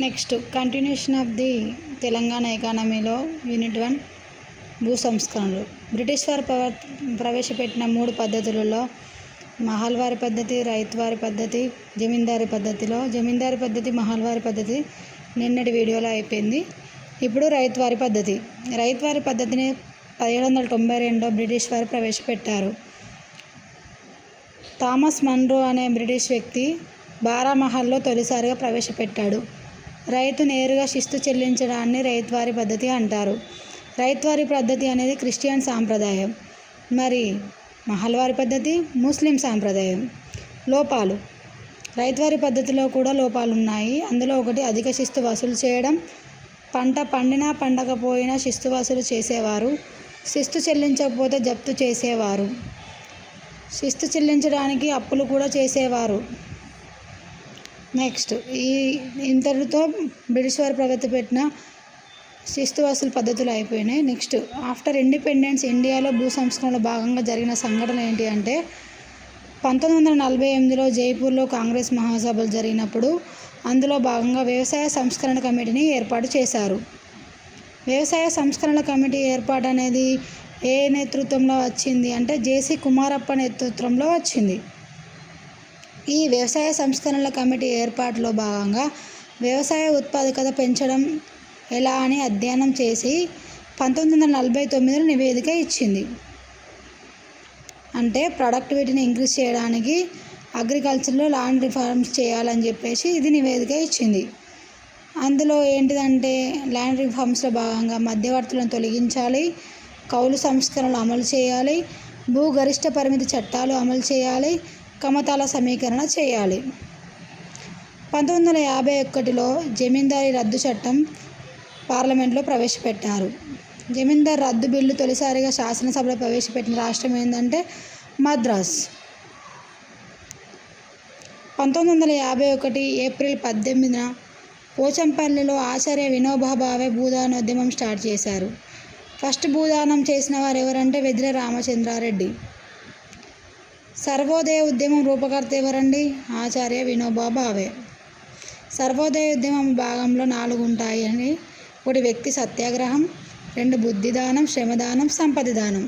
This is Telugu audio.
Next continuation of the Telangana ఎకానమీలో యూనిట్ 1 భూ సంస్కరణలు. బ్రిటిష్ వారు ప్రవేశపెట్టిన 3 పద్ధతులలో మహల్వారీ పద్ధతి, రైతువారీ పద్ధతి, జమీందారీ పద్ధతిలో జమీందారీ పద్ధతి, మహల్వారీ పద్ధతి నిన్నటి వీడియోలో అయిపోయింది. ఇప్పుడు రైతువారీ పద్ధతి. రైతువారీ పద్ధతిని 1792లో బ్రిటిష్ వారు ప్రవేశపెట్టారు. థామస్ మన్రో అనే బ్రిటిష్ వ్యక్తి బారామహల్లో తొలిసారిగా ప్రవేశపెట్టాడు. రైతు నేరుగా శిస్తు చెల్లించడాన్ని రైతువారీ పద్ధతి అంటారు. రైతువారీ పద్ధతి అనేది క్రిస్టియన్ సాంప్రదాయం. మరి మహల్వారీ పద్ధతి ముస్లిం సాంప్రదాయం. లోపాలు. రైతువారీ పద్ధతిలో కూడా లోపాలు ఉన్నాయి. అందులో ఒకటి అధిక శిస్తు వసూలు చేయడం. పంట పండినా పండకపోయినా శిస్తు వసూలు చేసేవారు. శిస్తు చెల్లించకపోతే జప్తు చేసేవారు. శిస్తు చెల్లించడానికి అప్పులు కూడా చేసేవారు. నెక్స్ట్ ఇంతటితో బ్రిటిష్ వారు ప్రవేశపెట్టిన శిస్తు వసూలు పద్ధతులు అయిపోయినాయి. నెక్స్ట్ ఆఫ్టర్ ఇండిపెండెన్స్ ఇండియాలో భూ సంస్కరణలో భాగంగా జరిగిన సంఘటన ఏంటి అంటే 1948లో జైపూర్లో కాంగ్రెస్ మహాసభలు జరిగినప్పుడు అందులో భాగంగా వ్యవసాయ సంస్కరణ కమిటీని ఏర్పాటు చేశారు. వ్యవసాయ సంస్కరణ కమిటీ ఏర్పాటు అనేది ఏ నేతృత్వంలో వచ్చింది అంటే జేసీ కుమారప్ప నేతృత్వంలో వచ్చింది. ఈ వ్యవసాయ సంస్కరణల కమిటీ ఏర్పాటులో భాగంగా వ్యవసాయ ఉత్పాదకత పెంచడం ఎలా అని అధ్యయనం చేసి 1949లో నివేదిక ఇచ్చింది. అంటే ప్రొడక్టివిటీని ఇంక్రీజ్ చేయడానికి అగ్రికల్చర్లో ల్యాండ్ రిఫార్మ్స్ చేయాలని చెప్పేసి ఇది నివేదిక ఇచ్చింది. అందులో ఏంటిదంటే ల్యాండ్ రిఫార్మ్స్లో భాగంగా మధ్యవర్తులను తొలగించాలి, కౌలు సంస్కరణలు అమలు చేయాలి, భూ గరిష్ట పరిమితి చట్టాలు అమలు చేయాలి, కమతాల సమీకరణ చేయాలి. 1951లో జమీందారీ రద్దు చట్టం పార్లమెంట్లో ప్రవేశపెట్టారు. జమీందారు రద్దు బిల్లు తొలిసారిగా శాసనసభలో ప్రవేశపెట్టిన రాష్ట్రం ఏంటంటే మద్రాస్. 1951 ఏప్రిల్ 18న పోచంపల్లిలో ఆచార్య వినోబా భావే భూదానోద్యమం స్టార్ట్ చేశారు. ఫస్ట్ భూదానం చేసిన వారు ఎవరంటే వెదిరే రామచంద్రారెడ్డి. సర్వోదయ ఉద్యమం రూపకర్త ఎవరండి? ఆచార్య వినోబా భావే. సర్వోదయ ఉద్యమం భాగంలో 4 ఉంటాయి అని. 1 వ్యక్తి సత్యాగ్రహం, 2 బుద్ధిదానం, శ్రమదానం, సంపత్తి దానం.